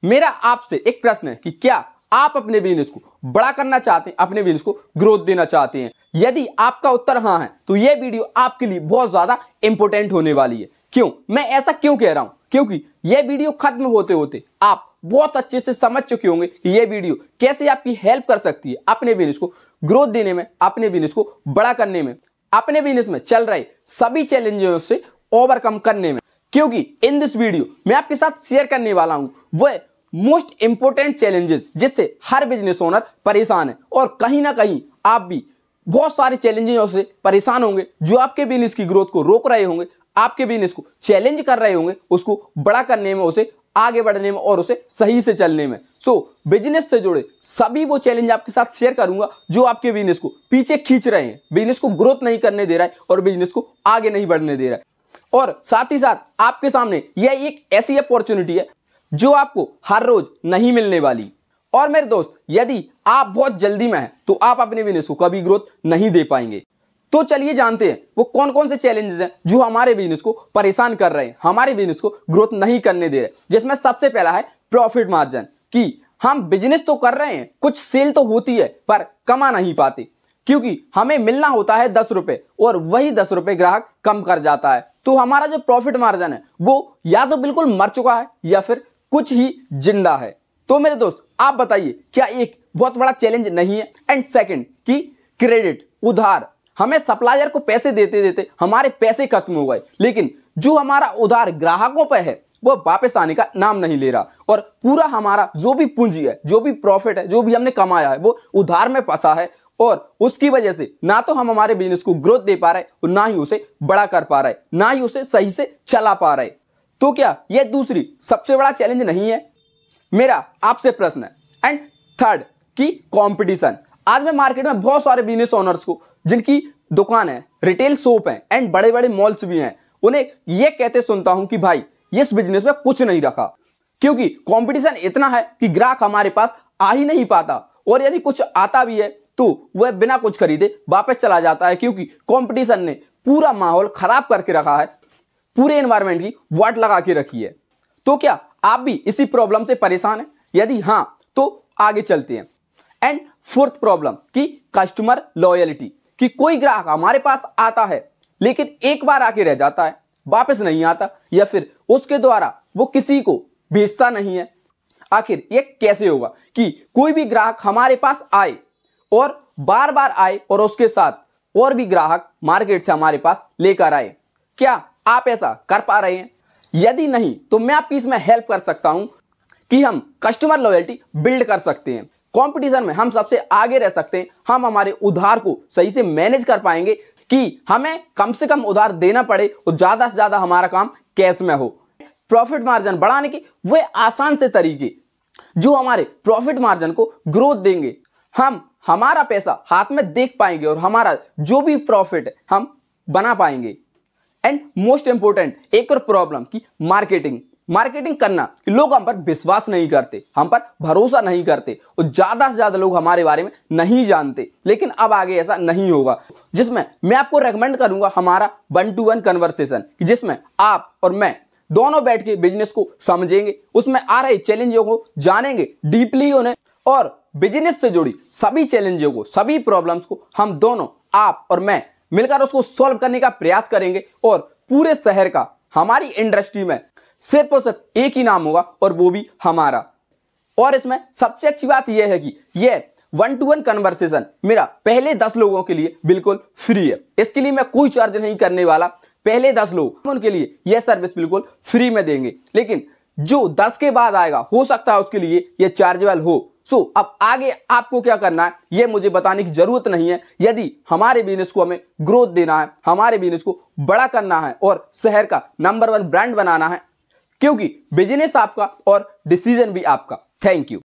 मेरा आपसे एक प्रश्न है कि क्या आप अपने बिजनेस को बड़ा करना चाहते हैं, अपने बिजनेस को ग्रोथ देना चाहते हैं? यदि आपका उत्तर हाँ है तो यह वीडियो आपके लिए बहुत ज्यादा इंपॉर्टेंट होने वाली है। क्यों, मैं ऐसा क्यों कह रहा हूं? क्योंकि यह वीडियो खत्म होते होते आप बहुत अच्छे से समझ चुके होंगे कि यह वीडियो कैसे आपकी हेल्प कर सकती है अपने बिजनेस को ग्रोथ देने में, अपने बिजनेस को बड़ा करने में, अपने बिजनेस में चल रहे सभी चैलेंजेस से ओवरकम करने में। क्योंकि इन दिस वीडियो मैं आपके साथ शेयर करने वाला हूं वह मोस्ट इंपोर्टेंट चैलेंजेस जिससे हर बिजनेस ओनर परेशान है, और कहीं ना कहीं आप भी बहुत सारे चैलेंजेस से परेशान होंगे जो आपके बिजनेस की ग्रोथ को रोक रहे होंगे, आपके बिजनेस को चैलेंज कर रहे होंगे उसको बड़ा करने में, उसे आगे बढ़ने में और उसे सही से चलने में। बिजनेस से जुड़े सभी वो चैलेंज आपके साथ शेयर करूंगा जो आपके बिजनेस को पीछे खींच रहे हैं, बिजनेस को ग्रोथ नहीं करने दे रहा है और बिजनेस को आगे नहीं बढ़ने दे रहा है। और साथ ही साथ आपके सामने यह एक ऐसी अपॉर्चुनिटी है जो आपको हर रोज नहीं मिलने वाली। और मेरे दोस्त, यदि आप बहुत जल्दी में हैं तो आप अपने बिजनेस को कभी ग्रोथ नहीं दे पाएंगे। तो चलिए जानते हैं वो कौन कौन से चैलेंजेस हैं जो हमारे बिजनेस को परेशान कर रहे हैं, हमारे बिजनेस को ग्रोथ नहीं करने दे रहे। जिसमें सबसे पहला है प्रॉफिट मार्जिन, कि हम बिजनेस तो कर रहे हैं, कुछ सेल तो होती है पर कमा नहीं पाते, क्योंकि हमें मिलना होता है 10 रुपए और वही 10 रुपए ग्राहक कम कर जाता है। तो हमारा जो प्रॉफिट मार्जिन है वो या तो बिल्कुल मर चुका है या फिर कुछ ही जिंदा है। तो मेरे दोस्त, आप बताइए क्या एक बहुत बड़ा चैलेंज नहीं है? एंड सेकंड कि क्रेडिट, उधार, हमें सप्लायर को पैसे देते देते हमारे पैसे खत्म हो गए, लेकिन जो हमारा उधार ग्राहकों पे है वो वापस आने का नाम नहीं ले रहा, और पूरा हमारा जो भी पूंजी है, जो भी प्रॉफिट है, जो भी हमने कमाया है वो उधार में फंसा है। और उसकी वजह से ना तो हम हमारे बिजनेस को ग्रोथ दे पा रहे और ना ही उसे बड़ा कर पा रहे, ना ही उसे सही से चला पा रहे। तो क्या यह दूसरी सबसे बड़ा चैलेंज नहीं है? मेरा आपसे प्रश्न है। एंड थर्ड कि कंपटीशन। आज मैं मार्केट में बहुत सारे बिजनेस ओनर्स को, जिनकी दुकान है, रिटेल शॉप है एंड बड़े बड़े मॉल्स भी हैं, उन्हें यह कहते सुनता हूं कि भाई इस बिजनेस में कुछ नहीं रखा, क्योंकि कंपटीशन इतना है कि ग्राहक हमारे पास आ ही नहीं पाता, और यदि कुछ आता भी है तो वह बिना कुछ खरीदे वापस चला जाता है, क्योंकि कंपटीशन ने पूरा माहौल खराब करके रखा है, पूरे एनवायरनमेंट की वाट लगा के रखी है। तो क्या आप भी इसी प्रॉब्लम से परेशान हैं? यदि हां तो आगे चलते हैं। एंड फोर्थ प्रॉब्लम कि कस्टमर लॉयल्टी, कि कोई ग्राहक हमारे पास आता है लेकिन एक बार आके रह जाता है, वापस नहीं आता, या फिर उसके द्वारा वो किसी को भेजता नहीं है। आखिर ये कैसे होगा कि कोई भी ग्राहक हमारे पास आए और बार बार आए और उसके साथ और भी ग्राहक मार्केट से हमारे पास लेकर आए? क्या आप ऐसा कर पा रहे हैं? यदि नहीं तो मैं आपकी इसमें हेल्प कर सकता हूं कि हम कस्टमर लॉयल्टी बिल्ड कर सकते हैं। कंपटीशन में हम सबसे आगे रह सकते हैं, हम हमारे उधार को सही से मैनेज कर पाएंगे कि हमें कम से कम उधार देना पड़े और ज्यादा से ज्यादा हमारा काम कैश में हो। प्रॉफिट मार्जिन बढ़ाने के वे आसान से तरीके जो हमारे प्रॉफिट मार्जिन को ग्रोथ देंगे, हम हमारा पैसा हाथ में देख पाएंगे और हमारा जो भी प्रॉफिट है हम बना पाएंगे। एंड मोस्ट इंपोर्टेंट एक और प्रॉब्लम की मार्केटिंग करना, कि लोग हम पर विश्वास नहीं करते, हम पर भरोसा नहीं करते और ज्यादा से ज्यादा लोग हमारे बारे में नहीं जानते। लेकिन अब आगे ऐसा नहीं होगा, जिसमें मैं आपको रेकमेंड करूंगा हमारा 1-to-1 कन्वर्सेशन, जिसमें आप और मैं दोनों बैठ के बिजनेस को समझेंगे, उसमें आ रहे चैलेंजों को जानेंगे डीपली उन्हें, और बिजनेस से जुड़ी सभी चैलेंजों को, सभी प्रॉब्लम्स को हम दोनों, आप और मैं मिलकर उसको सॉल्व करने का प्रयास करेंगे। और पूरे शहर का, हमारी इंडस्ट्री में सिर्फ और सिर्फ एक ही नाम होगा और वो भी हमारा। और इसमें सबसे अच्छी बात यह है कि यह 1-to-1 कन्वर्सेशन मेरा पहले 10 लोगों के लिए बिल्कुल फ्री है। इसके लिए मैं कोई चार्ज नहीं करने वाला। पहले 10 लोग, उनके लिए यह सर्विस बिल्कुल फ्री में देंगे, लेकिन जो 10 के बाद आएगा हो सकता है उसके लिए यह चार्जेबल हो। अब आगे आपको क्या करना है यह मुझे बताने की जरूरत नहीं है। यदि हमारे बिजनेस को हमें ग्रोथ देना है, हमारे बिजनेस को बड़ा करना है और शहर का नंबर 1 ब्रांड बनाना है, क्योंकि बिजनेस आपका और डिसीजन भी आपका। Thank you.